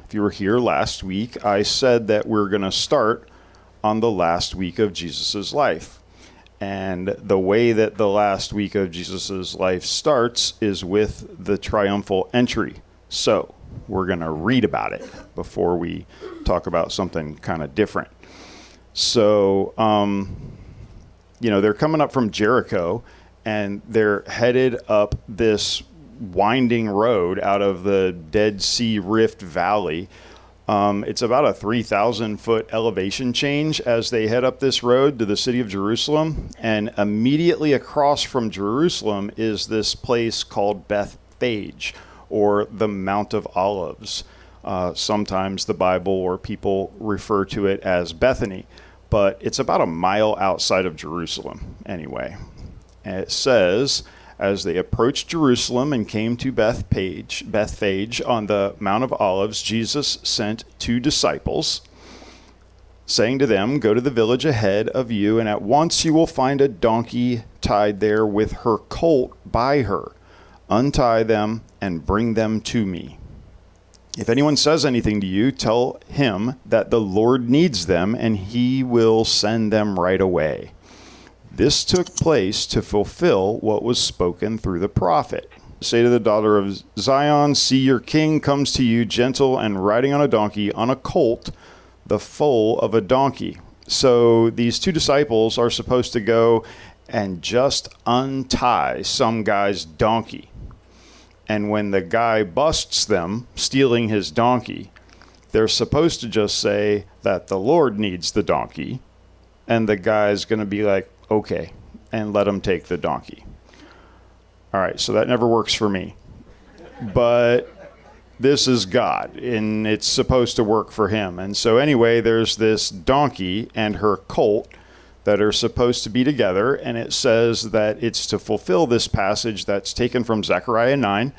If you were here last week, I said that we're going to start on the last week of Jesus' life. And the way that the last week of Jesus' life starts is with the triumphal entry. So we're going to read about it before we talk about something kind of different. So, they're coming up from Jericho, and they're headed up this winding road out of the Dead Sea Rift Valley. It's about a 3,000-foot elevation change as they head up this road to the city of Jerusalem. And immediately across from Jerusalem is this place called Bethphage, or the Mount of Olives. Sometimes the Bible or people refer to it as Bethany, but it's about a mile outside of Jerusalem anyway. And it says, as they approached Jerusalem and came to Bethphage on the Mount of Olives, Jesus sent 2 disciples, saying to them, "Go to the village ahead of you, and at once you will find a donkey tied there with her colt by her. Untie them and bring them to me. If anyone says anything to you, tell him that the Lord needs them, and he will send them right away." This took place to fulfill what was spoken through the prophet. "Say to the daughter of Zion, see, your king comes to you, gentle and riding on a donkey, on a colt, the foal of a donkey." So these 2 disciples are supposed to go and just untie some guy's donkey. And when the guy busts them stealing his donkey, they're supposed to just say that the Lord needs the donkey, and the guy's going to be like, okay, and let him take the donkey. All right, so that never works for me. But this is God, and it's supposed to work for him. And so anyway, there's this donkey and her colt that are supposed to be together, and it says that it's to fulfill this passage that's taken from Zechariah 9.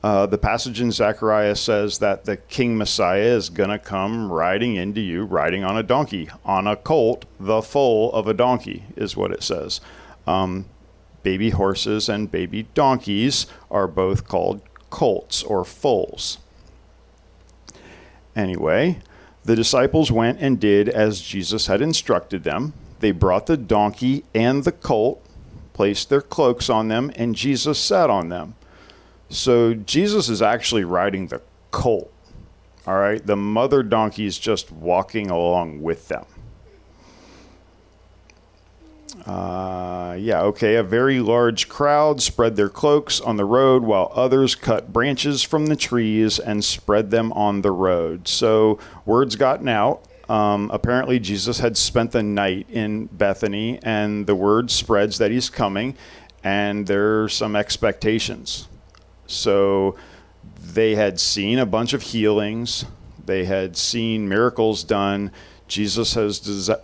The passage in Zechariah says that the King Messiah is going to come riding into you, riding on a donkey, on a colt, the foal of a donkey, is what it says. Baby horses and baby donkeys are both called colts or foals. Anyway, the disciples went and did as Jesus had instructed them. They brought the donkey and the colt, placed their cloaks on them, and Jesus sat on them. So Jesus is actually riding the colt. All right, the mother donkey is just walking along with them. A very large crowd spread their cloaks on the road, while others cut branches from the trees and spread them on the road. So word's gotten out. Apparently Jesus had spent the night in Bethany, and the word spreads that he's coming, and there's some expectations. So they had seen a bunch of healings. They had seen miracles done. Jesus has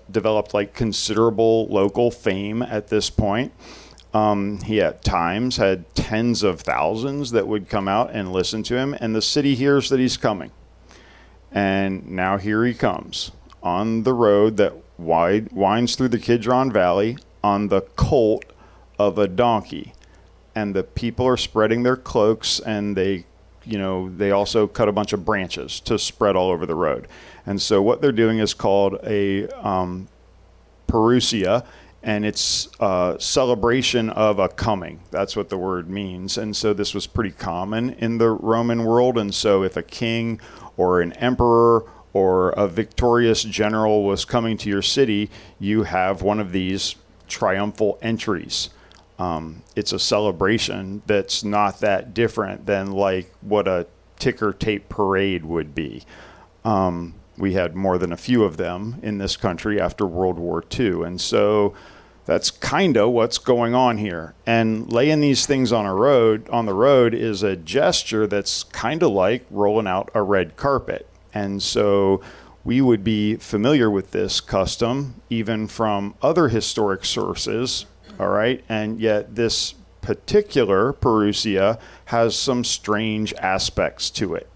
developed considerable local fame at this point. He at times had tens of thousands that would come out and listen to him, and the city hears that he's coming. And now here he comes on the road that winds through the Kidron Valley on the colt of a donkey. And the people are spreading their cloaks, and they also cut a bunch of branches to spread all over the road. And so what they're doing is called a parousia, and it's a celebration of a coming. That's what the word means. And so this was pretty common in the Roman world. And so if a king or an emperor or a victorious general was coming to your city, you have one of these triumphal entries. It's a celebration that's not that different than what a ticker tape parade would be. We had more than a few of them in this country after World War II. And so that's kind of what's going on here. And laying these things on the road is a gesture that's kind of like rolling out a red carpet. And so we would be familiar with this custom even from other historic sources. All right. And yet this particular parousia has some strange aspects to it.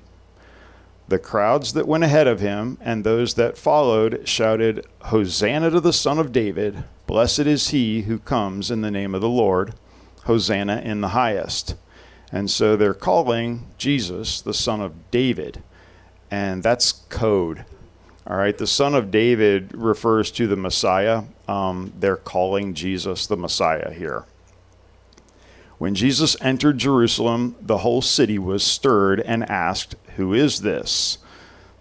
The crowds that went ahead of him and those that followed shouted, "Hosanna to the Son of David. Blessed is he who comes in the name of the Lord. Hosanna in the highest." And so they're calling Jesus the Son of David. and that's code. All right, the Son of David refers to the Messiah. They're calling Jesus the Messiah here. When Jesus entered Jerusalem, the whole city was stirred and asked, "Who is this?"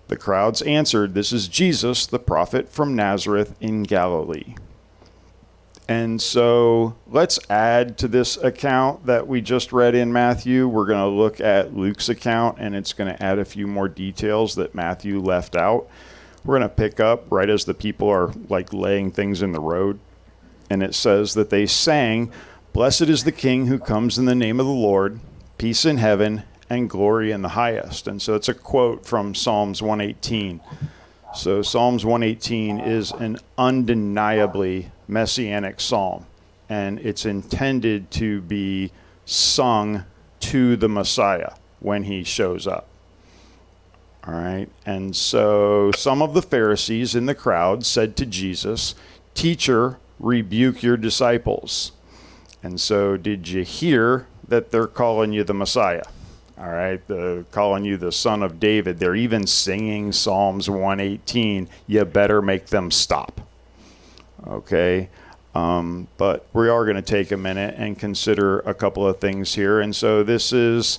The crowds answered, "This is Jesus, the prophet from Nazareth in Galilee." And so let's add to this account that we just read in Matthew. We're going to look at Luke's account, and it's going to add a few more details that Matthew left out. We're going to pick up right as the people are like laying things in the road. And it says that they sang, "Blessed is the King who comes in the name of the Lord, peace in heaven and glory in the highest." And so it's a quote from Psalms 118. So Psalms 118 is an undeniably messianic psalm, and it's intended to be sung to the Messiah when he shows up. All right, and so some of the Pharisees in the crowd said to Jesus, "Teacher, rebuke your disciples." And so did you hear that they're calling you the Messiah? All right, they're calling you the Son of David. They're even singing Psalms 118. You better make them stop. Okay, but we are going to take a minute and consider a couple of things here. And so this is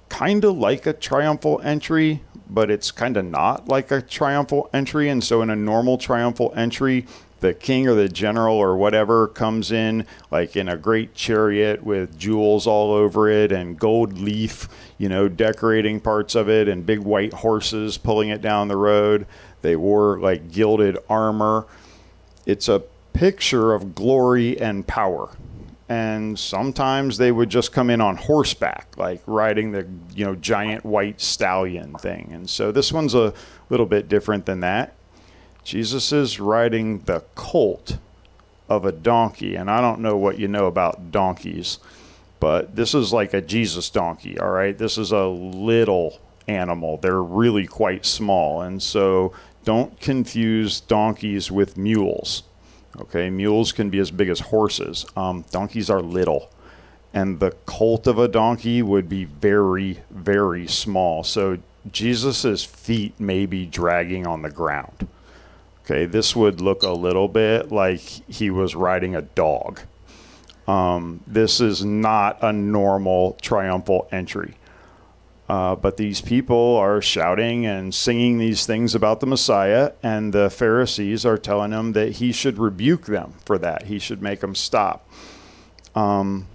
kind of like a triumphal entry, but it's kind of not like a triumphal entry. And so in a normal triumphal entry, the king or the general or whatever comes in like in a great chariot with jewels all over it and gold leaf, decorating parts of it, and big white horses pulling it down the road. They wore like gilded armor. It's a picture of glory and power. And sometimes they would just come in on horseback, like riding the, giant white stallion thing. And so this one's a little bit different than that. Jesus is riding the colt of a donkey. And I don't know what you know about donkeys, but this is like a Jesus donkey, all right? This is a little animal. They're really quite small. And so don't confuse donkeys with mules. Okay, mules can be as big as horses. Donkeys are little. And the colt of a donkey would be very, very small. So Jesus's feet may be dragging on the ground. Okay, this would look a little bit like he was riding a dog. This is not a normal triumphal entry. But these people are shouting and singing these things about the Messiah, and the Pharisees are telling him that he should rebuke them for that. He should make them stop. And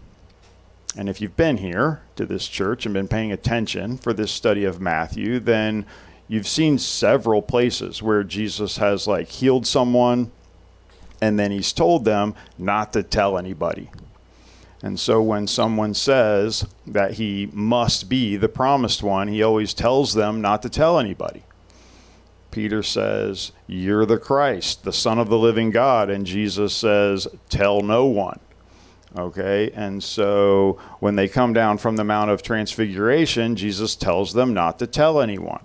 if you've been here to this church and been paying attention for this study of Matthew, then you've seen several places where Jesus has like healed someone, and then he's told them not to tell anybody. And so when someone says that he must be the promised one, he always tells them not to tell anybody. Peter says, "You're the Christ, the Son of the living God." And Jesus says, "Tell no one." Okay, and so when they come down from the Mount of Transfiguration, Jesus tells them not to tell anyone.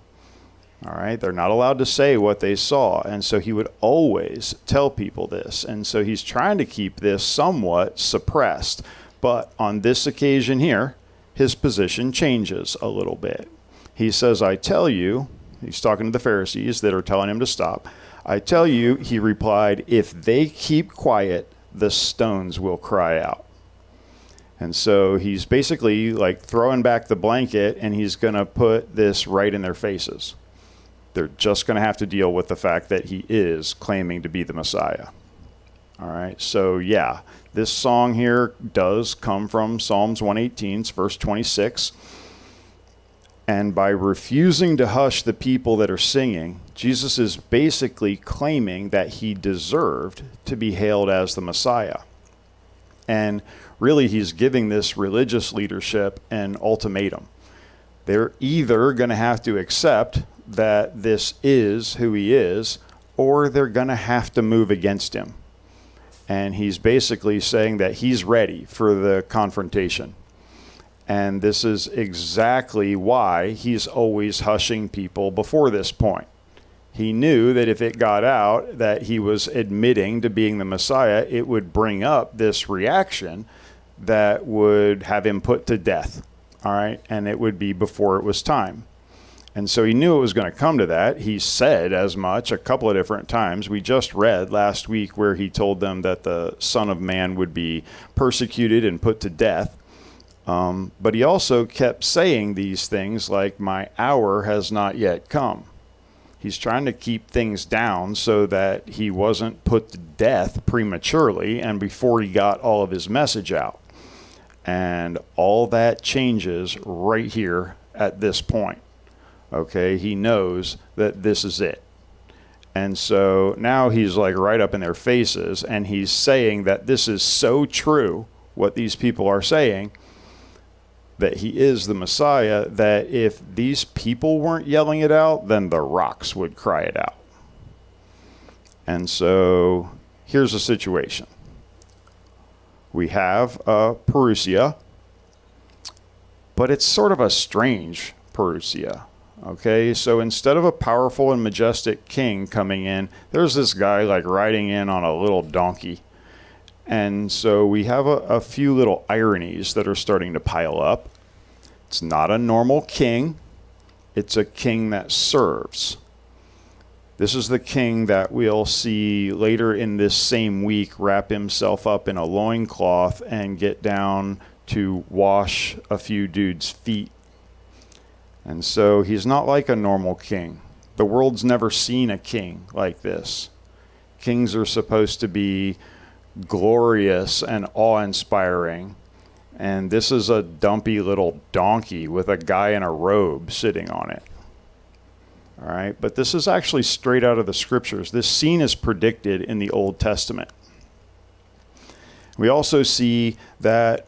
All right, they're not allowed to say what they saw. And so he would always tell people this. And so he's trying to keep this somewhat suppressed. But on this occasion here, his position changes a little bit. He says, "I tell you," he's talking to the Pharisees that are telling him to stop. "I tell you," he replied, "if they keep quiet, the stones will cry out." And so he's basically like throwing back the blanket, and he's going to put this right in their faces. They're just going to have to deal with the fact that he is claiming to be the Messiah. All right, so yeah, this song here does come from Psalms 118, verse 26. And by refusing to hush the people that are singing, Jesus is basically claiming that he deserved to be hailed as the Messiah. And really, he's giving this religious leadership an ultimatum. They're either going to have to accept that this is who he is, or they're going to have to move against him. And he's basically saying that he's ready for the confrontation. And this is exactly why he's always hushing people before this point. He knew that if it got out that he was admitting to being the Messiah, it would bring up this reaction that would have him put to death. All right, and it would be before it was time. And so he knew it was going to come to that. He said as much a couple of different times. We just read last week where he told them that the Son of Man would be persecuted and put to death. But he also kept saying these things like, my hour has not yet come. He's trying to keep things down so that he wasn't put to death prematurely and before he got all of his message out. And all that changes right here at this point. Okay, he knows that this is it. And so now he's like right up in their faces, and he's saying that this is so true, what these people are saying, that he is the Messiah, that if these people weren't yelling it out, then the rocks would cry it out. And so here's the situation. We have Parousia, but it's sort of a strange Parousia. Okay, so instead of a powerful and majestic king coming in, there's this guy like riding in on a little donkey. And so we have a few little ironies that are starting to pile up. It's not a normal king. It's a king that serves. This is the king that we'll see later in this same week wrap himself up in a loincloth and get down to wash a few dudes' feet. And so he's not like a normal king. The world's never seen a king like this. Kings are supposed to be glorious and awe-inspiring. And this is a dumpy little donkey with a guy in a robe sitting on it. All right, but this is actually straight out of the scriptures. This scene is predicted in the Old Testament. We also see that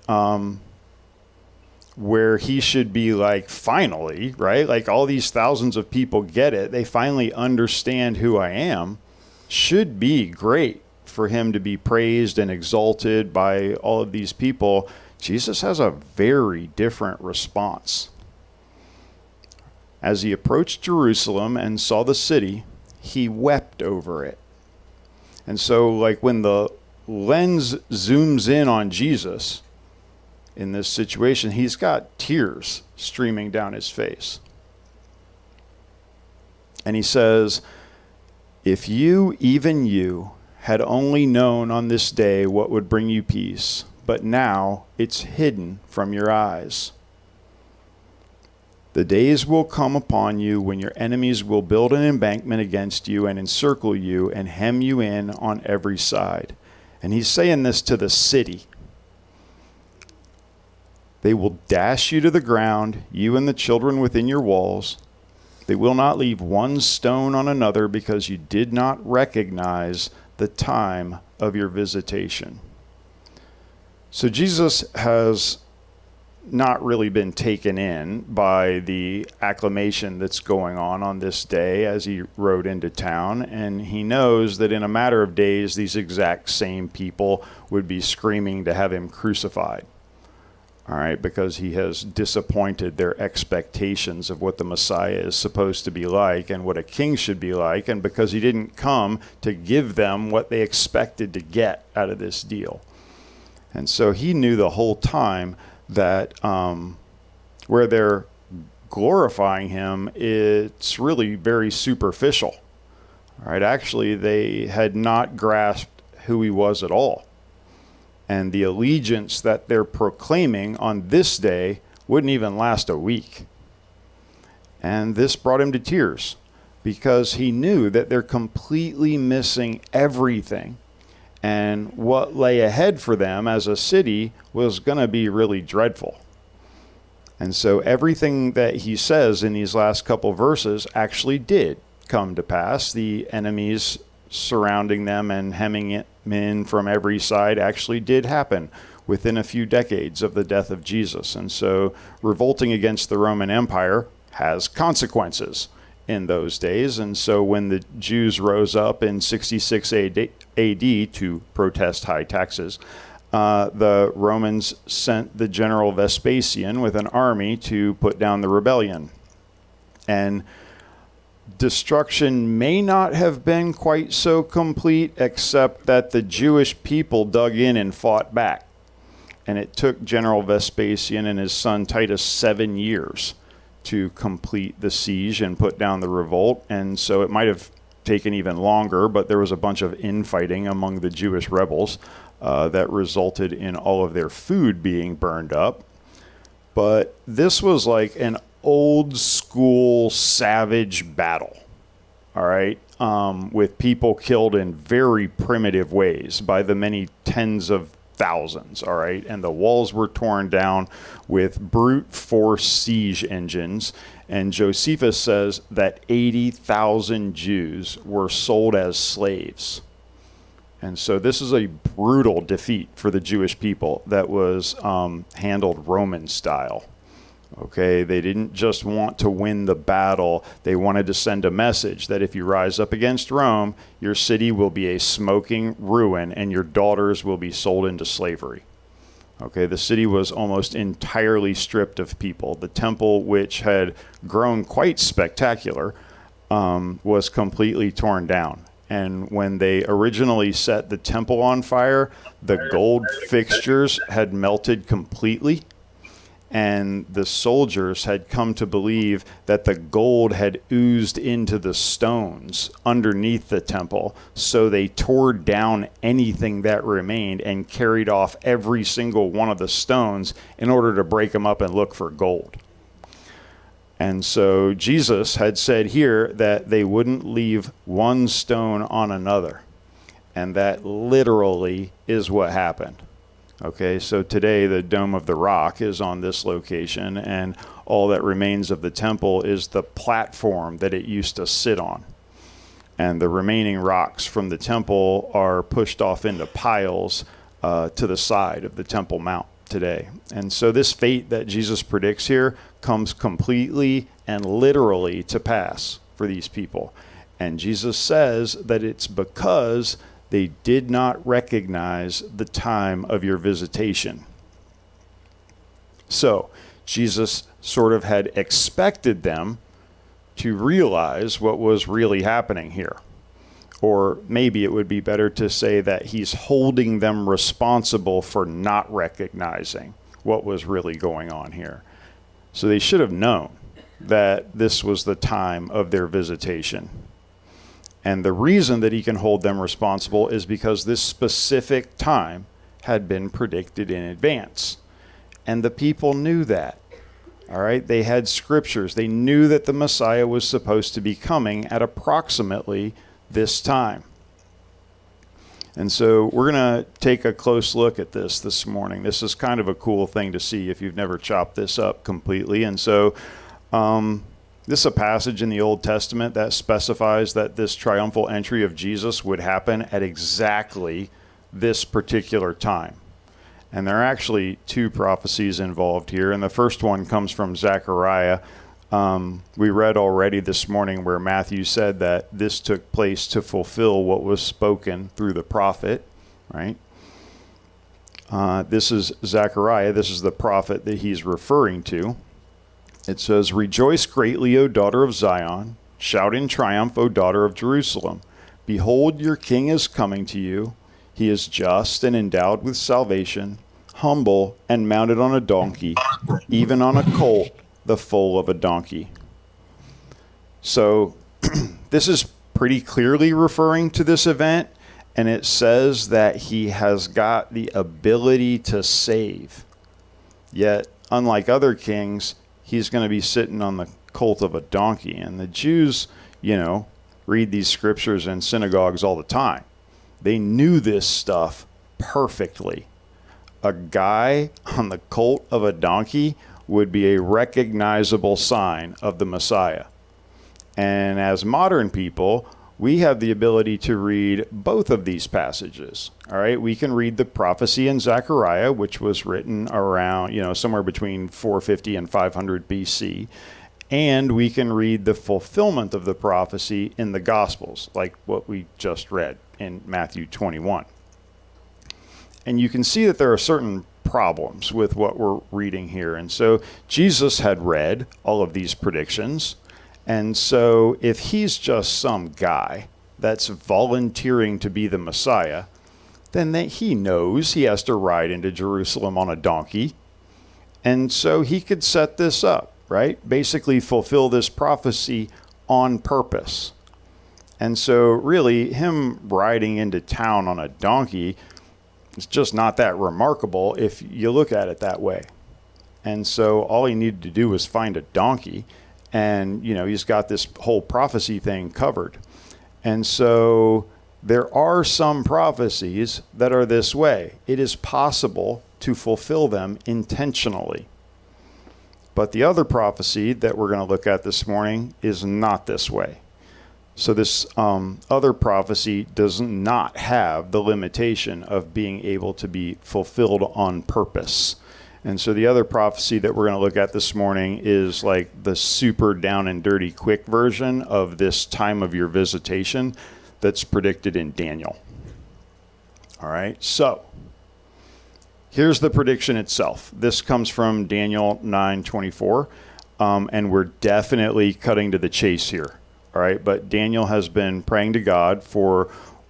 where he should be like, finally, right? Like all these thousands of people get it. They finally understand who I am. Should be great for him to be praised and exalted by all of these people. Jesus has a very different response. As he approached Jerusalem and saw the city, he wept over it. And so like when the lens zooms in on Jesus, in this situation, he's got tears streaming down his face. And he says, if you, even you, had only known on this day what would bring you peace, but now it's hidden from your eyes. The days will come upon you when your enemies will build an embankment against you and encircle you and hem you in on every side. And he's saying this to the city. They will dash you to the ground, you and the children within your walls. They will not leave one stone on another because you did not recognize the time of your visitation. So Jesus has not really been taken in by the acclamation that's going on this day as he rode into town. And he knows that in a matter of days, these exact same people would be screaming to have him crucified. All right, because he has disappointed their expectations of what the Messiah is supposed to be like and what a king should be like, and because he didn't come to give them what they expected to get out of this deal. And so he knew the whole time that where they're glorifying him, it's really very superficial. All right, actually, they had not grasped who he was at all. And the allegiance that they're proclaiming on this day wouldn't even last a week. And this brought him to tears because he knew that they're completely missing everything. And what lay ahead for them as a city was going to be really dreadful. And so everything that he says in these last couple verses actually did come to pass. The enemies surrounding them and hemming it in from every side actually did happen within a few decades of the death of Jesus. And so revolting against the Roman Empire has consequences in those days. And so when the Jews rose up in 66 AD to protest high taxes, the Romans sent the general Vespasian with an army to put down the rebellion. And destruction may not have been quite so complete, except that the Jewish people dug in and fought back. And it took General Vespasian and his son Titus 7 years to complete the siege and put down the revolt. And so it might have taken even longer, but there was a bunch of infighting among the Jewish rebels that resulted in all of their food being burned up. But this was like an old school savage battle, all right, with people killed in very primitive ways by the many tens of thousands, all right? And the walls were torn down with brute force siege engines. And Josephus says that 80,000 Jews were sold as slaves. And so this is a brutal defeat for the Jewish people that was handled Roman style. Okay, they didn't just want to win the battle. They wanted to send a message that if you rise up against Rome, your city will be a smoking ruin and your daughters will be sold into slavery. Okay, the city was almost entirely stripped of people. The temple, which had grown quite spectacular, was completely torn down. And when they originally set the temple on fire, the gold fixtures had melted completely. And the soldiers had come to believe that the gold had oozed into the stones underneath the temple. So they tore down anything that remained and carried off every single one of the stones in order to break them up and look for gold. And so Jesus had said here that they wouldn't leave one stone on another. And that literally is what happened. Okay, so today the Dome of the Rock is on this location, and all that remains of the temple is the platform that it used to sit on. And the remaining rocks from the temple are pushed off into piles to the side of the Temple Mount today. And so this fate that Jesus predicts here comes completely and literally to pass for these people. And Jesus says that it's because they did not recognize the time of your visitation. So Jesus sort of had expected them to realize what was really happening here. Or maybe it would be better to say that he's holding them responsible for not recognizing what was really going on here. So they should have known that this was the time of their visitation. And the reason that he can hold them responsible is because this specific time had been predicted in advance. And the people knew that. All right, they had scriptures. They knew that the Messiah was supposed to be coming at approximately this time. And so we're going to take a close look at this morning. This is kind of a cool thing to see if you've never chopped this up completely. And so this is a passage in the Old Testament that specifies that this triumphal entry of Jesus would happen at exactly this particular time. And there are actually two prophecies involved here. And the first one comes from Zechariah. We read already this morning where Matthew said that this took place to fulfill what was spoken through the prophet, right? This is Zechariah. This is the prophet that he's referring to. It says, "Rejoice greatly, O daughter of Zion. Shout in triumph, O daughter of Jerusalem. Behold, your king is coming to you. He is just and endowed with salvation, humble and mounted on a donkey, even on a colt, the foal of a donkey." So this is pretty clearly referring to this event, and it says that he has got the ability to save. Yet, unlike other kings, he's going to be sitting on the colt of a donkey. And the Jews, read these scriptures in synagogues all the time. They knew this stuff perfectly. A guy on the colt of a donkey would be a recognizable sign of the Messiah. And as modern people, we have the ability to read both of these passages. All right, we can read the prophecy in Zechariah, which was written around, somewhere between 450 and 500 BC. And we can read the fulfillment of the prophecy in the Gospels, like what we just read in Matthew 21. And you can see that there are certain problems with what we're reading here. And so Jesus had read all of these predictions. And so if he's just some guy that's volunteering to be the Messiah, then he knows he has to ride into Jerusalem on a donkey. And so he could set this up. right? Basically fulfill this prophecy on purpose. And so really him riding into town on a donkey is just not that remarkable if you look at it that way. And so all he needed to do was find a donkey, and he's got this whole prophecy thing covered. And so there are some prophecies that are this way. It is possible to fulfill them intentionally. But the other prophecy that we're going to look at this morning is not this way. So this other prophecy does not have the limitation of being able to be fulfilled on purpose. And so the other prophecy that we're going to look at this morning is like the super down and dirty quick version of this time of your visitation that's predicted in Daniel. All right, so here's the prediction itself. This comes from Daniel 9:24, and we're definitely cutting to the chase here. All right, but Daniel has been praying to God for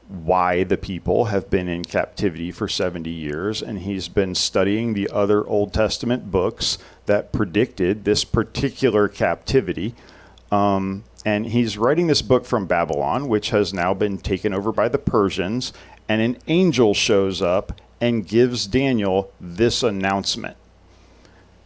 why the people have been in captivity for 70 years, and he's been studying the other Old Testament books that predicted this particular captivity. And he's writing this book from Babylon, which has now been taken over by the Persians, and an angel shows up and gives Daniel this announcement.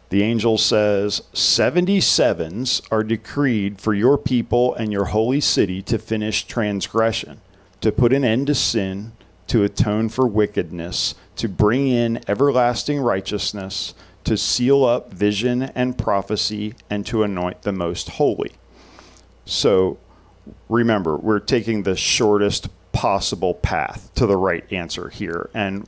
The angel says, 77s are decreed for your people and your holy city to finish transgression, to put an end to sin, to atone for wickedness, to bring in everlasting righteousness, to seal up vision and prophecy, and to anoint the most holy. So remember, we're taking the shortest possible path to the right answer here. And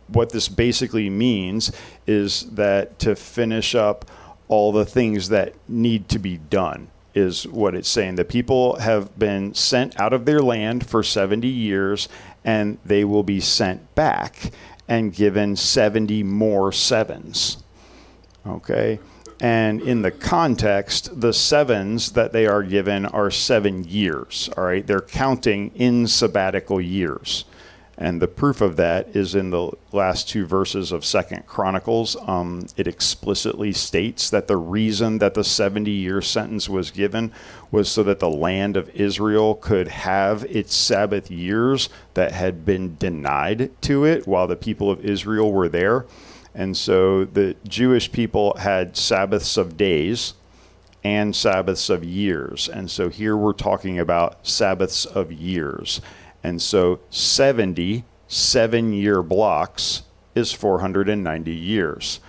what this basically means is that to finish up all the things that need to be done is what it's saying. The people have been sent out of their land for 70 years, and they will be sent back and given 70 more sevens. Okay? And in the context, the sevens that they are given are 7 years. All right? They're counting in sabbatical years. And the proof of that is in the last 2 verses of 2nd Chronicles. It explicitly states that the reason that the 70-year sentence was given was so that the land of Israel could have its Sabbath years that had been denied to it while the people of Israel were there. And so the Jewish people had Sabbaths of days and Sabbaths of years. And so here we're talking about Sabbaths of years. And so 70 7-year blocks is 490 years.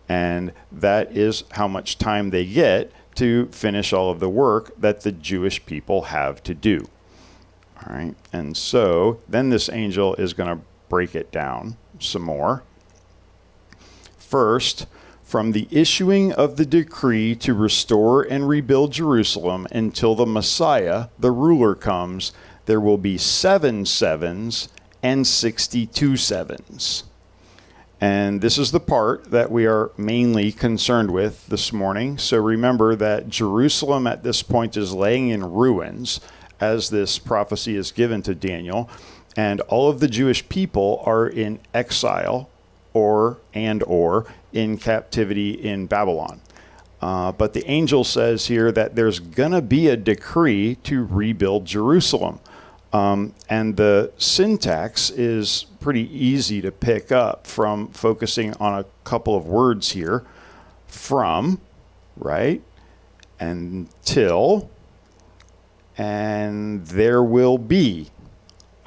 And that is how much time they get to finish all of the work that the Jewish people have to do. All right. And so then this angel is going to break it down some more. First, from the issuing of the decree to restore and rebuild Jerusalem until the Messiah, the ruler, comes, there will be 7 sevens and 62 sevens. And this is the part that we are mainly concerned with this morning. So remember that Jerusalem at this point is laying in ruins as this prophecy is given to Daniel. And all of the Jewish people are in exile or in captivity in Babylon. But the angel says here that there's going to be a decree to rebuild Jerusalem. And the syntax is pretty easy to pick up from focusing on a couple of words here. From, right? Until, and there will be.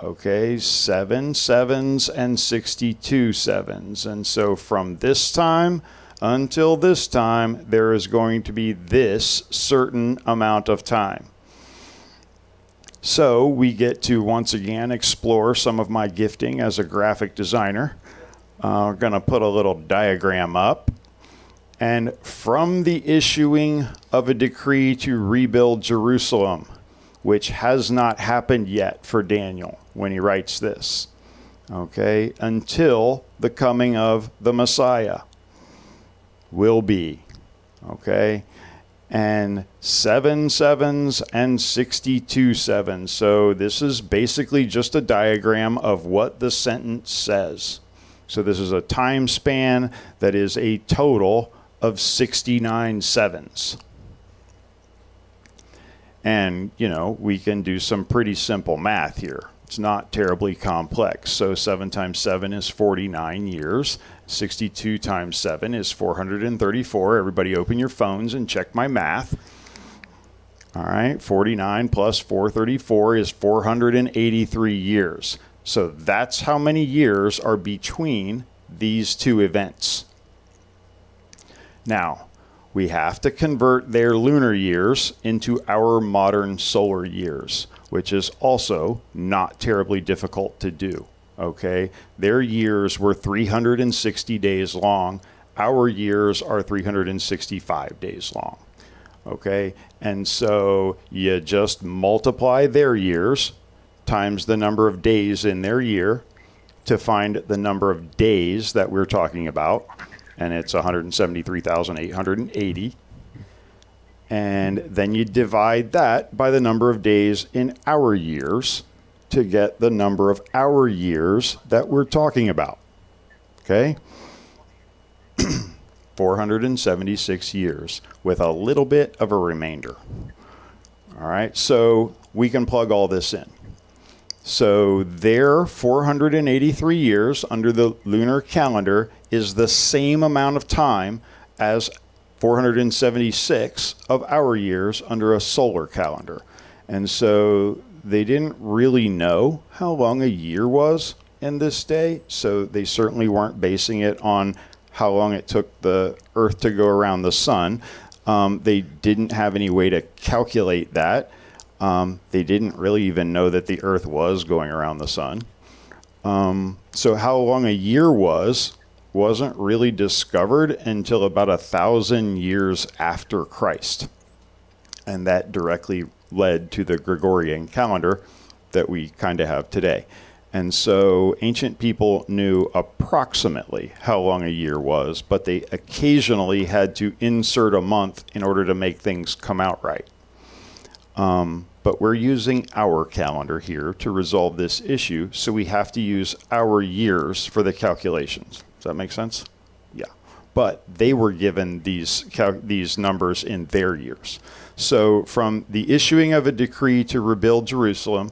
Okay, 7 sevens and 62 sevens. And so from this time until this time, there is going to be this certain amount of time. So we get to once again explore some of my gifting as a graphic designer. We're going to put a little diagram up. And from the issuing of a decree to rebuild Jerusalem, which has not happened yet for Daniel when he writes this, okay, until the coming of the Messiah will be, okay, and 7 sevens and 62 sevens. So this is basically just a diagram of what the sentence says. So this is a time span that is a total of 69 sevens. And, we can do some pretty simple math here. It's not terribly complex. So 7 times 7 is 49 years. 62 times 7 is 434. Everybody open your phones and check my math. All right, 49 plus 434 is 483 years. So that's how many years are between these two events. Now, we have to convert their lunar years into our modern solar years, which is also not terribly difficult to do, okay? Their years were 360 days long. Our years are 365 days long, okay? And so you just multiply their years times the number of days in their year to find the number of days that we're talking about. And it's 173,880. And then you divide that by the number of days in our years to get the number of our years that we're talking about. Okay? 476 years with a little bit of a remainder. All right, so we can plug all this in. So their 483 years under the lunar calendar is the same amount of time as 476 of our years under a solar calendar. And so they didn't really know how long a year was in this day, so they certainly weren't basing it on how long it took the Earth to go around the sun. They didn't have any way to calculate that. They didn't really even know that the Earth was going around the sun. So how long a year wasn't really discovered until about 1,000 years after Christ. And that directly led to the Gregorian calendar that we kind of have today. And so ancient people knew approximately how long a year was, but they occasionally had to insert a month in order to make things come out right. But we're using our calendar here to resolve this issue, so we have to use our years for the calculations. Does that make sense? Yeah. But they were given these numbers in their years. So from the issuing of a decree to rebuild Jerusalem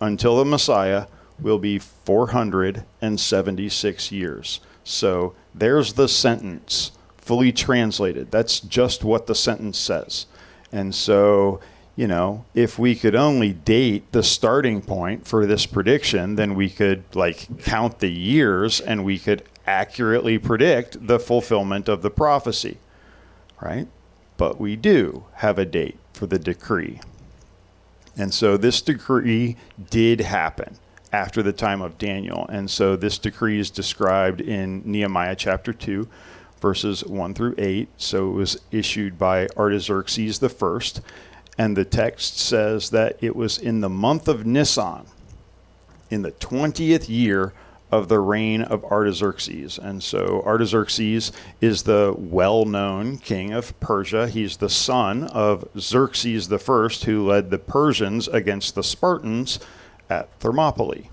until the Messiah will be 476 years. So there's the sentence fully translated. That's just what the sentence says. And so, if we could only date the starting point for this prediction, then we could count the years and we could accurately predict the fulfillment of the prophecy, right? But we do have a date for the decree. And so this decree did happen after the time of Daniel. And so this decree is described in Nehemiah chapter 2, verses 1 through 8. So it was issued by Artaxerxes the first. And the text says that it was in the month of Nisan, in the 20th year of the reign of Artaxerxes. And so Artaxerxes is the well-known king of Persia. He's the son of Xerxes the first, who led the Persians against the Spartans at Thermopylae.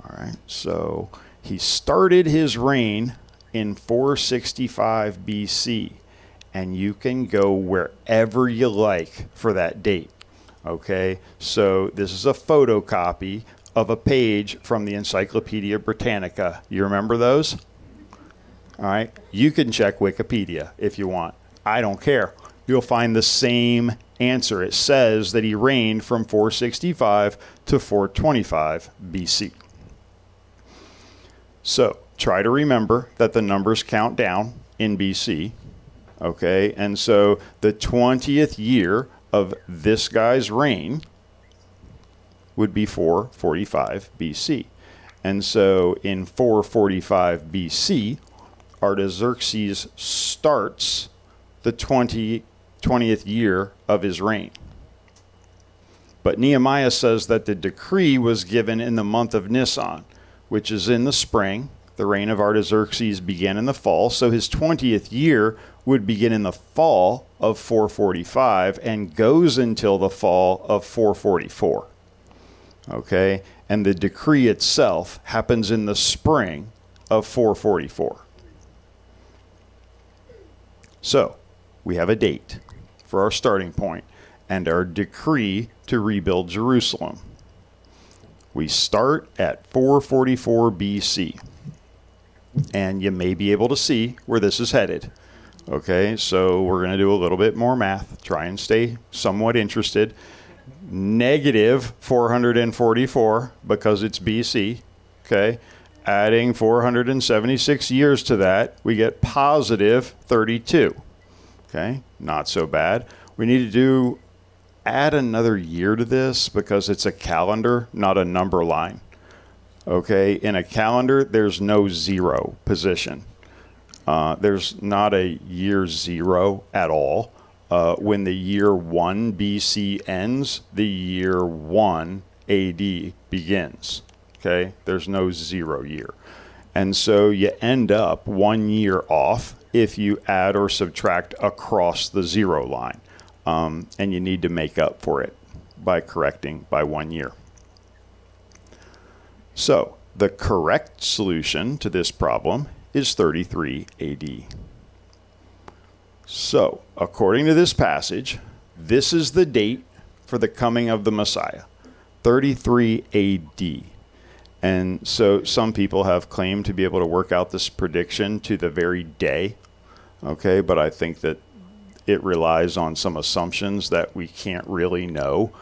All right, so he started his reign in 465 BC. And you can go wherever you like for that date, okay? So this is a photocopy of a page from the Encyclopedia Britannica. You remember those? All right. You can check Wikipedia if you want. I don't care. You'll find the same answer. It says that he reigned from 465 to 425 BC. So try to remember that the numbers count down in BC. Okay, and so the 20th year of this guy's reign would be 445 BC. And so in 445 BC, Artaxerxes starts the 20th year of his reign. But Nehemiah says that the decree was given in the month of Nisan, which is in the spring. The reign of Artaxerxes began in the fall, so his 20th year would begin in the fall of 445 and goes until the fall of 444. Okay, and the decree itself happens in the spring of 444. So we have a date for our starting point and our decree to rebuild Jerusalem. We start at 444 BC. And you may be able to see where this is headed. Okay, so we're going to do a little bit more math, try and stay somewhat interested. Negative 444 because it's BC. Okay, adding 476 years to that, we get positive 32. Okay, not so bad. We need to add another year to this because it's a calendar, not a number line. Okay, in a calendar, there's no zero position. There's not a year zero at all. When the year 1 BC ends, the year 1 AD begins. Okay, there's no 0 year. And so you end up 1 year off if you add or subtract across the 0 line. And you need to make up for it by correcting by 1 year. So the correct solution to this problem is 33 AD. So according to this passage, this is the date for the coming of the Messiah, 33 AD. And so some people have claimed to be able to work out this prediction to the very day. Okay, but I think that it relies on some assumptions that we can't really know.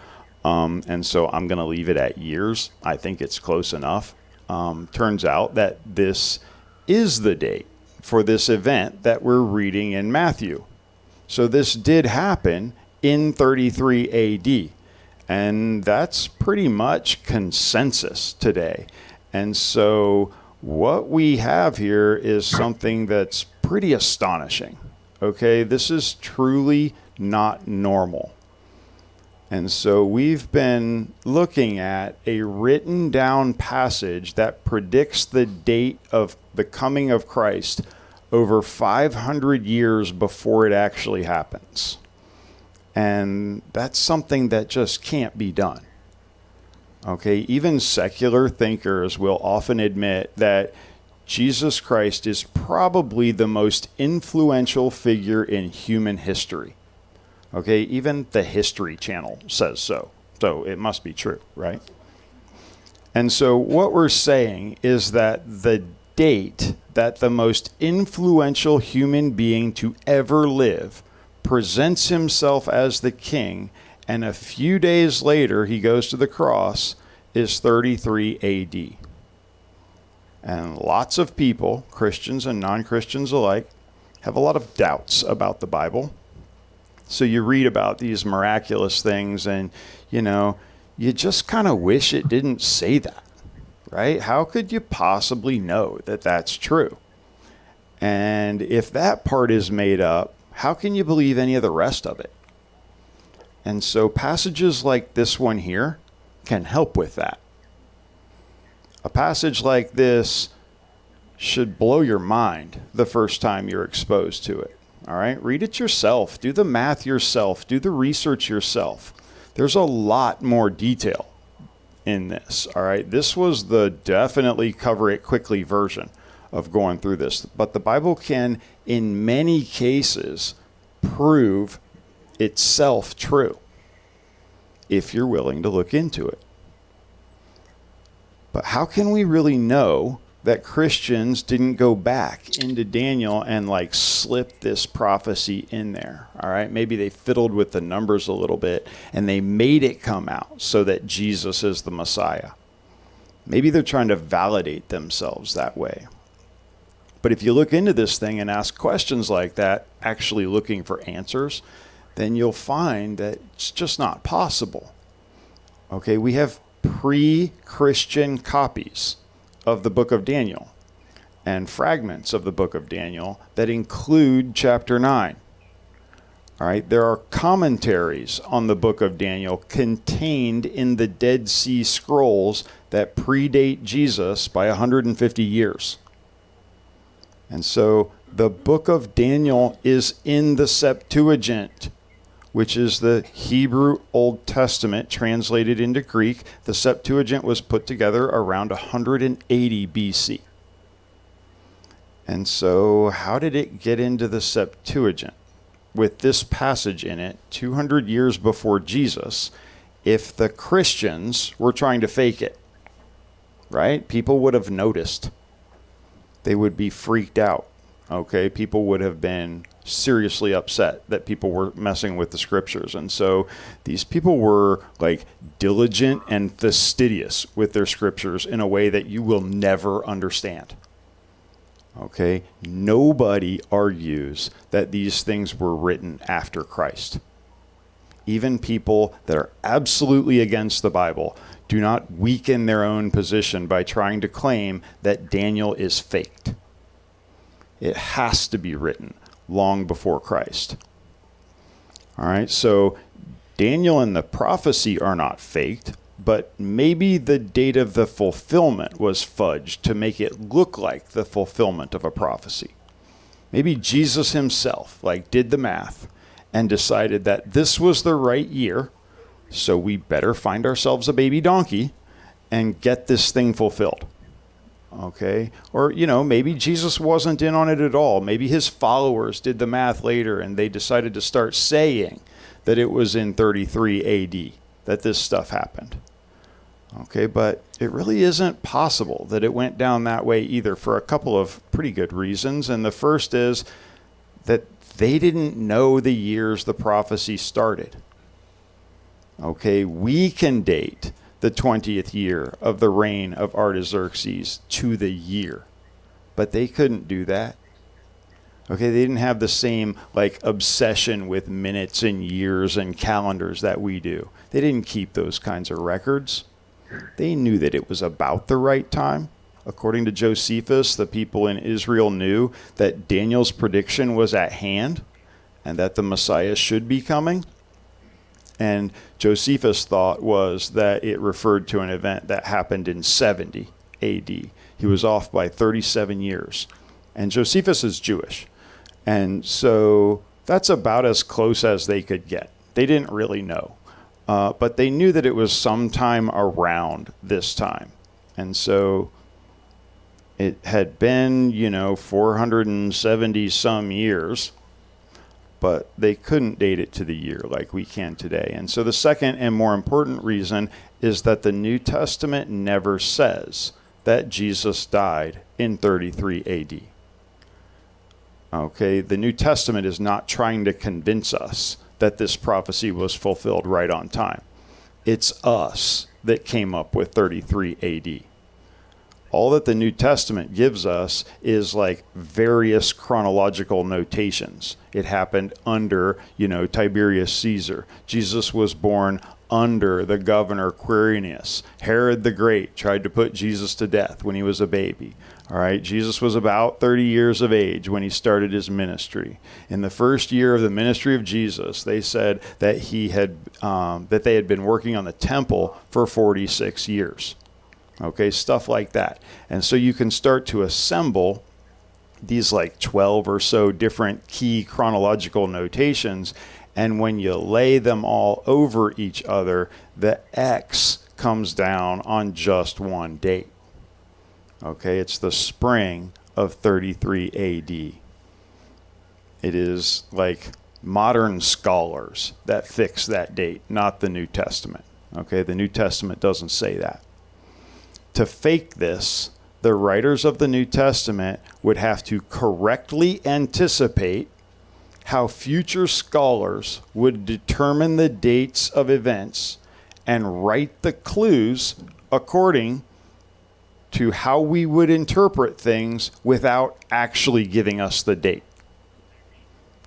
And so I'm going to leave it at years. I think it's close enough. Turns out that this is the date for this event that we're reading in Matthew. So this did happen in 33 AD. And that's pretty much consensus today. And so what we have here is something that's pretty astonishing. Okay, this is truly not normal. And so we've been looking at a written down passage that predicts the date of the coming of Christ over 500 years before it actually happens. And that's something that just can't be done. Okay, even secular thinkers will often admit that Jesus Christ is probably the most influential figure in human history. Okay, even the History Channel says so. So it must be true, right? And so what we're saying is that the date that the most influential human being to ever live presents himself as the king, and a few days later he goes to the cross, is 33 AD. And lots of people, Christians and non-Christians alike, have a lot of doubts about the Bible. So you read about these miraculous things and, you just kind of wish it didn't say that, right? How could you possibly know that that's true? And if that part is made up, how can you believe any of the rest of it? And so passages like this one here can help with that. A passage like this should blow your mind the first time you're exposed to it. All right, read it yourself, do the math yourself, do the research yourself. There's a lot more detail in this. All right, this was the definitely cover it quickly version of going through this. But the Bible can, in many cases, prove itself true if you're willing to look into it. But how can we really know that Christians didn't go back into Daniel and slip this prophecy in there? All right, maybe they fiddled with the numbers a little bit and they made it come out so that Jesus is the Messiah. Maybe they're trying to validate themselves that way. But if you look into this thing and ask questions like that, actually looking for answers, then you'll find that it's just not possible. Okay, we have pre-Christian copies of the book of Daniel and fragments of the book of Daniel that include chapter 9. All right, there are commentaries on the book of Daniel contained in the Dead Sea Scrolls that predate Jesus by 150 years. And so the book of Daniel is in the Septuagint, which is the Hebrew Old Testament translated into Greek. The Septuagint was put together around 180 BC. And so how did it get into the Septuagint with this passage in it 200 years before Jesus if the Christians were trying to fake it? Right? People would have noticed. They would be freaked out. Okay? People would have been seriously upset that people were messing with the scriptures. And so these people were like diligent and fastidious with their scriptures in a way that you will never understand. Okay? Nobody argues that these things were written after Christ. Even people that are absolutely against the Bible do not weaken their own position by trying to claim that Daniel is faked. It has to be written long before Christ. All right, so Daniel and the prophecy are not faked, but maybe the date of the fulfillment was fudged to make it look like the fulfillment of a prophecy. Maybe Jesus himself did the math and decided that this was the right year, so we better find ourselves a baby donkey and get this thing fulfilled. Okay? Or, maybe Jesus wasn't in on it at all. Maybe his followers did the math later and they decided to start saying that it was in 33 AD that this stuff happened. Okay, but it really isn't possible that it went down that way either for a couple of pretty good reasons. And the first is that they didn't know the years the prophecy started. Okay, we can date the 20th year of the reign of Artaxerxes to the year, but they couldn't do that. Okay, they didn't have the same obsession with minutes and years and calendars that we do. They didn't keep those kinds of records. They knew that it was about the right time. According to Josephus, the people in Israel knew that Daniel's prediction was at hand and that the Messiah should be coming. And Josephus' thought was that it referred to an event that happened in 70 AD. He was off by 37 years. And Josephus is Jewish. And so that's about as close as they could get. They didn't really know. But they knew that it was sometime around this time. And so it had been, 470 some years, but they couldn't date it to the year like we can today. And so the second and more important reason is that the New Testament never says that Jesus died in 33 AD. Okay, the New Testament is not trying to convince us that this prophecy was fulfilled right on time. It's us that came up with 33 AD. All that the New Testament gives us is various chronological notations. It happened under, Tiberius Caesar. Jesus was born under the governor Quirinius. Herod the Great tried to put Jesus to death when he was a baby. All right, Jesus was about 30 years of age when he started his ministry. In the first year of the ministry of Jesus, they said that they had been working on the temple for 46 years. Okay, stuff like that. And so you can start to assemble these 12 or so different key chronological notations, and when you lay them all over each other, the X comes down on just one date. Okay, it's the spring of 33 AD. It is modern scholars that fix that date, not the New Testament. Okay, the New Testament doesn't say that. To fake this, the writers of the New Testament would have to correctly anticipate how future scholars would determine the dates of events and write the clues according to how we would interpret things without actually giving us the date.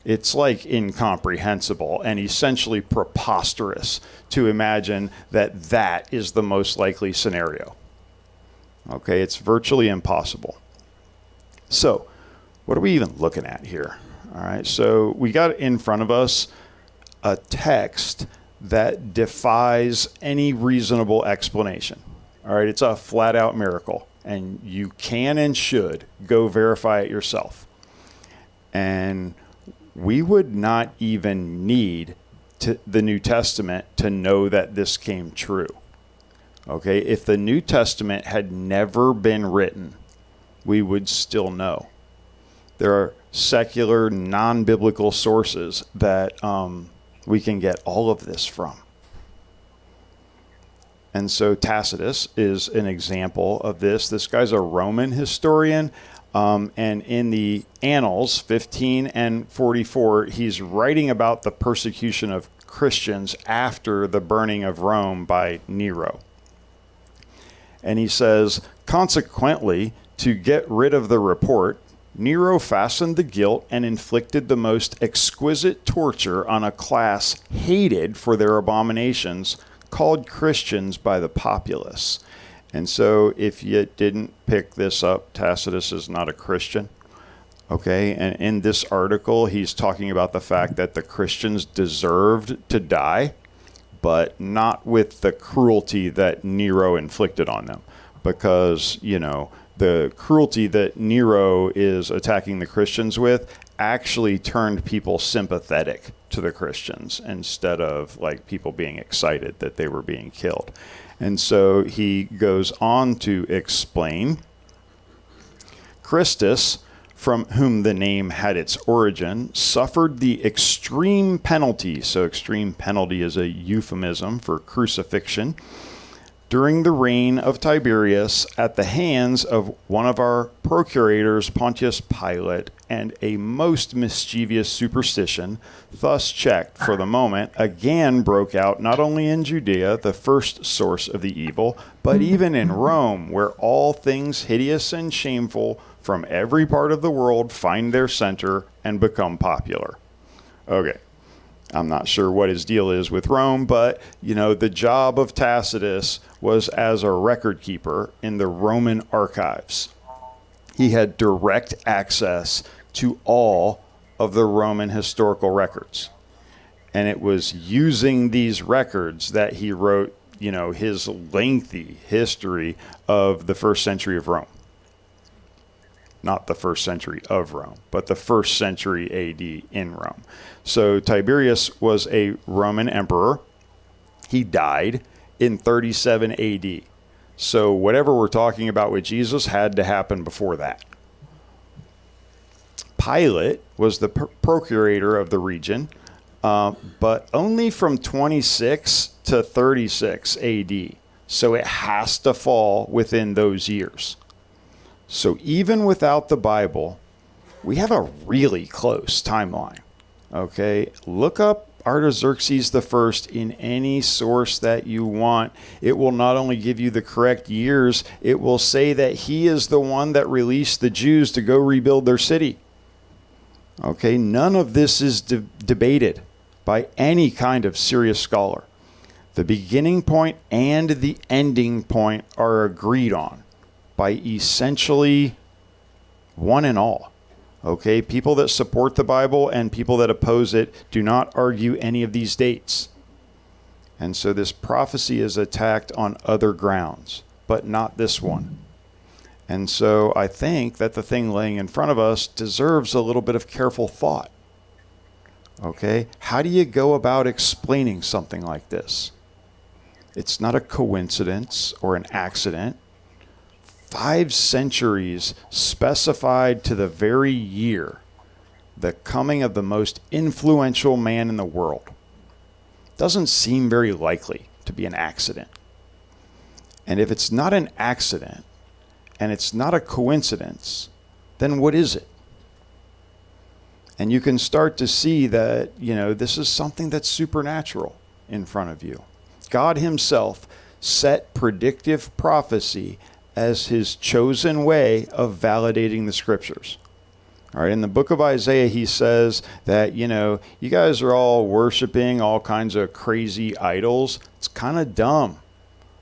It's incomprehensible and essentially preposterous to imagine that that is the most likely scenario. Okay, it's virtually impossible. So, what are we even looking at here? All right, so we got in front of us a text that defies any reasonable explanation. All right, it's a flat-out miracle, and you can and should go verify it yourself. And we would not even need the New Testament to know that this came true. Okay, if the New Testament had never been written, we would still know. There are secular, non-biblical sources that we can get all of this from. And so Tacitus is an example of this. This guy's a Roman historian. And in the Annals 15 and 44, he's writing about the persecution of Christians after the burning of Rome by Nero. And he says, consequently, to get rid of the report, Nero fastened the guilt and inflicted the most exquisite torture on a class hated for their abominations, called Christians by the populace. And so if you didn't pick this up, Tacitus is not a Christian. Okay, and in this article, he's talking about the fact that the Christians deserved to die, but not with the cruelty that Nero inflicted on them. Because, you know, the cruelty that Nero is attacking the Christians with actually turned people sympathetic to the Christians instead of like people being excited that they were being killed. And so he goes on to explain, Christus, from whom the name had its origin, suffered the extreme penalty. So extreme penalty is a euphemism for crucifixion. During the reign of Tiberius, at the hands of one of our procurators, Pontius Pilate, and a most mischievous superstition, thus checked for the moment, again broke out not only in Judea, the first source of the evil, but even in Rome, where all things hideous and shameful from every part of the world find their center and become popular. Okay. I'm not sure what his deal is with Rome, but, you know, the job of Tacitus was as a record keeper in the Roman archives. He had direct access to all of the Roman historical records. And it was using these records that he wrote, you know, his lengthy history of the first century of Rome. Not the first century of Rome, but the first century AD in Rome. So Tiberius was a Roman emperor. He died in 37 AD. So whatever we're talking about with Jesus had to happen before that. Pilate was the procurator of the region, but only from 26 to 36 AD. So it has to fall within those years. So even without the Bible, we have a really close timeline. Okay, look up Artaxerxes I in any source that you want. It will not only give you the correct years, it will say that he is the one that released the Jews to go rebuild their city. Okay, none of this is debated by any kind of serious scholar. The beginning point and the ending point are agreed on by essentially one and all. Okay, people that support the Bible and people that oppose it do not argue any of these dates. And so this prophecy is attacked on other grounds, but not this one. And so I think that the thing laying in front of us deserves a little bit of careful thought. Okay, how do you go about explaining something like this? It's not a coincidence or an accident. 5 centuries specified to the very year the coming of the most influential man in the world. Doesn't seem very likely to be an accident. And if it's not an accident and it's not a coincidence, then what is it? And you can start to see that, you know, this is something that's supernatural in front of you. God himself set predictive prophecy as his chosen way of validating the scriptures. All right, in the book of Isaiah, he says that, you know, you guys are all worshiping all kinds of crazy idols. It's kind of dumb.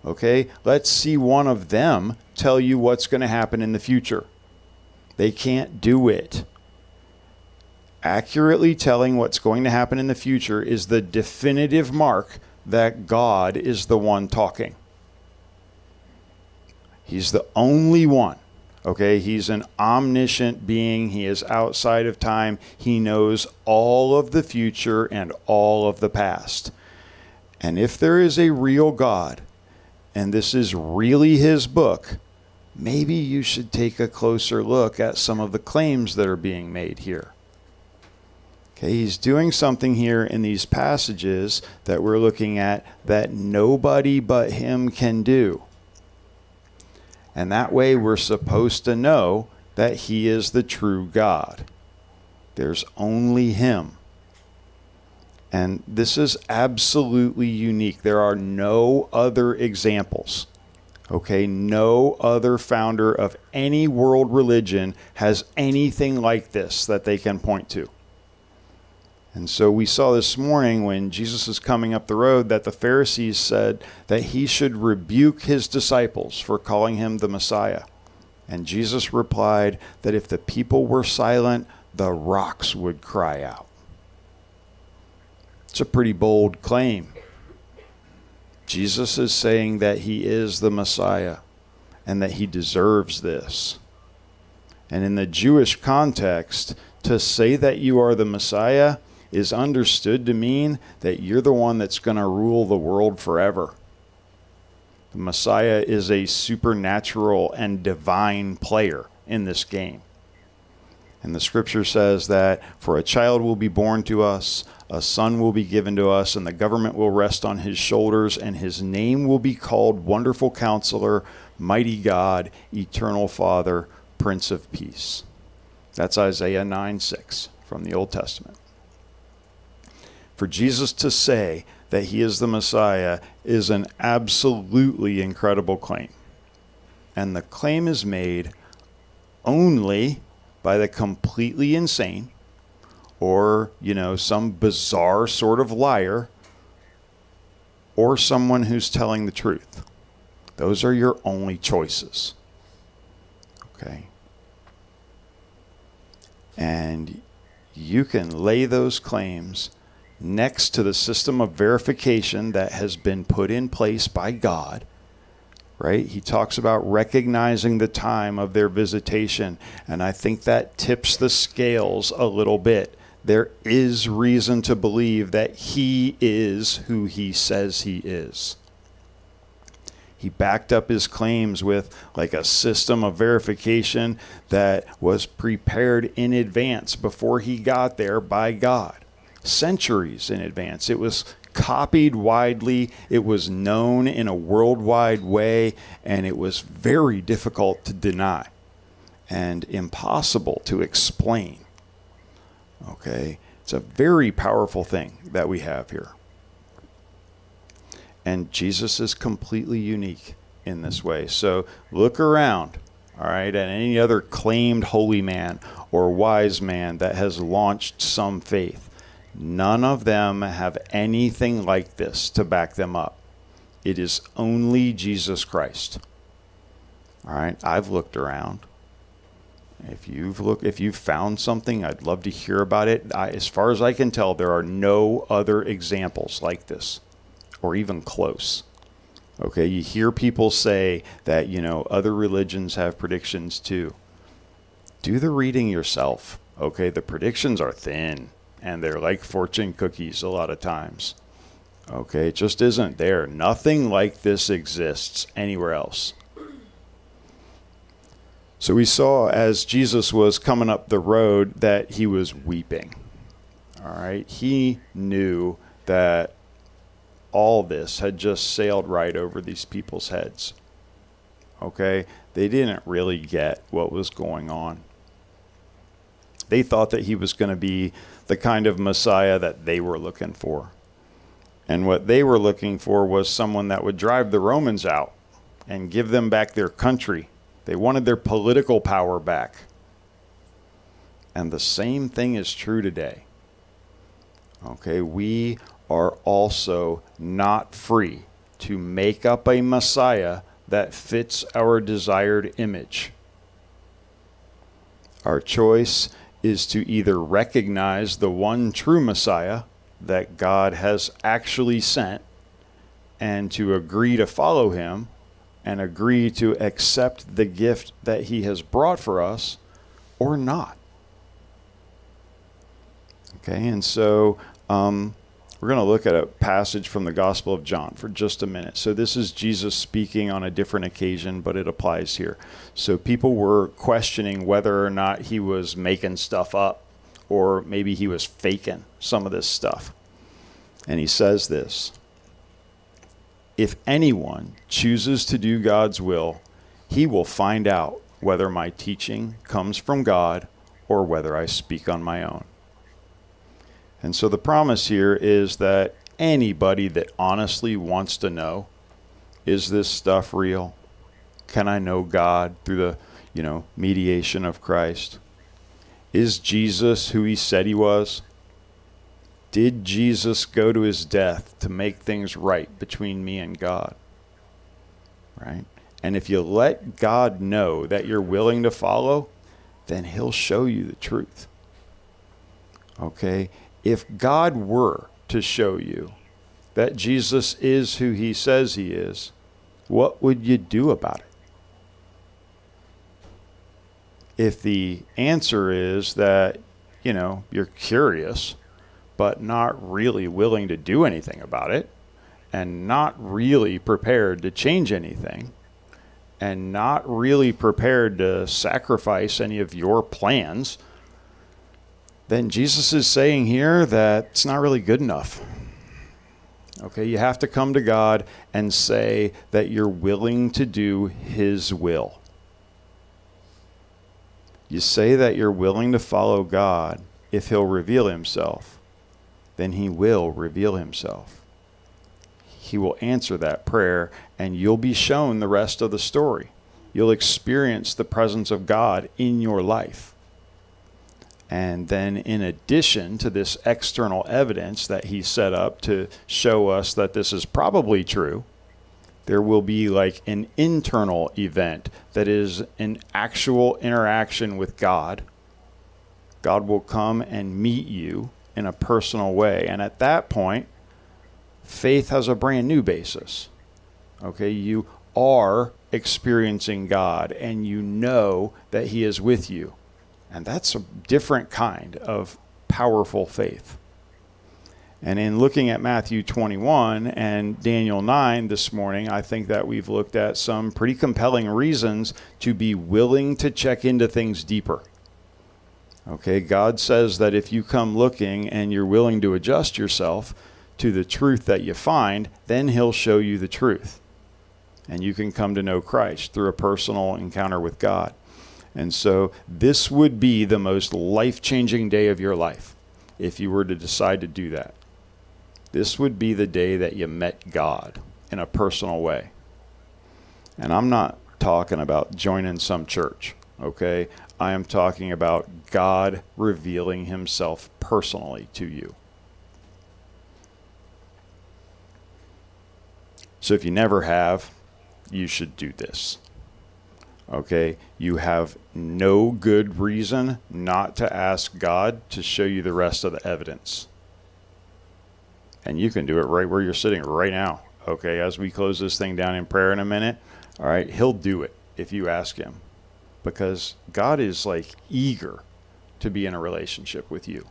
Okay, let's see one of them tell you what's going to happen in the future. They can't do it. Accurately telling what's going to happen in the future is the definitive mark that God is the one talking. He's the only one, okay? He's an omniscient being. He is outside of time. He knows all of the future and all of the past. And if there is a real God, and this is really his book, maybe you should take a closer look at some of the claims that are being made here. Okay, he's doing something here in these passages that we're looking at that nobody but him can do. And that way we're supposed to know that he is the true God. There's only him. And this is absolutely unique. There are no other examples. Okay, no other founder of any world religion has anything like this that they can point to. And so we saw this morning when Jesus is coming up the road that the Pharisees said that he should rebuke his disciples for calling him the Messiah. And Jesus replied that if the people were silent, the rocks would cry out. It's a pretty bold claim. Jesus is saying that he is the Messiah and that he deserves this. And in the Jewish context, to say that you are the Messiah is understood to mean that you're the one that's going to rule the world forever. The Messiah is a supernatural and divine player in this game. And the scripture says that for a child will be born to us, a son will be given to us, and the government will rest on his shoulders, and his name will be called Wonderful Counselor, Mighty God, Eternal Father, Prince of Peace. That's Isaiah 9:6 from the Old Testament. For Jesus to say that he is the Messiah is an absolutely incredible claim. And the claim is made only by the completely insane or, some bizarre sort of liar or someone who's telling the truth. Those are your only choices. Okay? And you can lay those claims next to the system of verification that has been put in place by God, right? He talks about recognizing the time of their visitation, and I think that tips the scales a little bit. There is reason to believe that he is who he says he is. He backed up his claims with like a system of verification that was prepared in advance before he got there by God. Centuries in advance. It was copied widely, it was known in a worldwide way, and it was very difficult to deny and impossible to explain. Okay? It's a very powerful thing that we have here. And Jesus is completely unique in this way. So look around, all right, at any other claimed holy man or wise man that has launched some faith. None of them have anything like this to back them up. It is only Jesus Christ. All right, I've looked around. If you've found something, I'd love to hear about it. As far as I can tell, there are no other examples like this, or even close. Okay, you hear people say that, other religions have predictions too. Do the reading yourself. Okay, the predictions are thin. And they're like fortune cookies a lot of times. Okay, it just isn't there. Nothing like this exists anywhere else. So we saw as Jesus was coming up the road that he was weeping. All right, he knew that all this had just sailed right over these people's heads. Okay, they didn't really get what was going on. They thought that he was going to be the kind of Messiah that they were looking for. And what they were looking for was someone that would drive the Romans out and give them back their country. They wanted their political power back. And the same thing is true today. Okay, we are also not free to make up a Messiah that fits our desired image. Our choice is to either recognize the one true Messiah that God has actually sent and to agree to follow him and agree to accept the gift that he has brought for us, or not. Okay, and so We're going to look at a passage from the Gospel of John for just a minute. So this is Jesus speaking on a different occasion, but it applies here. So people were questioning whether or not he was making stuff up, or maybe he was faking some of this stuff. And he says this: if anyone chooses to do God's will, he will find out whether my teaching comes from God or whether I speak on my own. And so the promise here is that anybody that honestly wants to know, is this stuff real? Can I know God through the, mediation of Christ? Is Jesus who he said he was? Did Jesus go to his death to make things right between me and God? Right? And if you let God know that you're willing to follow, then he'll show you the truth. Okay? If God were to show you that Jesus is who he says he is, what would you do about it? If the answer is that, you're curious, but not really willing to do anything about it, and not really prepared to change anything, and not really prepared to sacrifice any of your plans, then Jesus is saying here that it's not really good enough. Okay, you have to come to God and say that you're willing to do his will. You say that you're willing to follow God. If he'll reveal himself, then he will reveal himself. He will answer that prayer, and you'll be shown the rest of the story. You'll experience the presence of God in your life. And then in addition to this external evidence that he set up to show us that this is probably true, there will be like an internal event that is an actual interaction with God. God will come and meet you in a personal way. And at that point, faith has a brand new basis. Okay, you are experiencing God, and you know that he is with you. And that's a different kind of powerful faith. And in looking at Matthew 21 and Daniel 9 this morning, I think that we've looked at some pretty compelling reasons to be willing to check into things deeper. Okay, God says that if you come looking and you're willing to adjust yourself to the truth that you find, then he'll show you the truth. And you can come to know Christ through a personal encounter with God. And so this would be the most life-changing day of your life if you were to decide to do that. This would be the day that you met God in a personal way. And I'm not talking about joining some church, okay? I am talking about God revealing himself personally to you. So if you never have, you should do this. Okay, you have no good reason not to ask God to show you the rest of the evidence. And you can do it right where you're sitting right now. Okay, as we close this thing down in prayer in a minute, all right, he'll do it if you ask him. Because God is like eager to be in a relationship with you.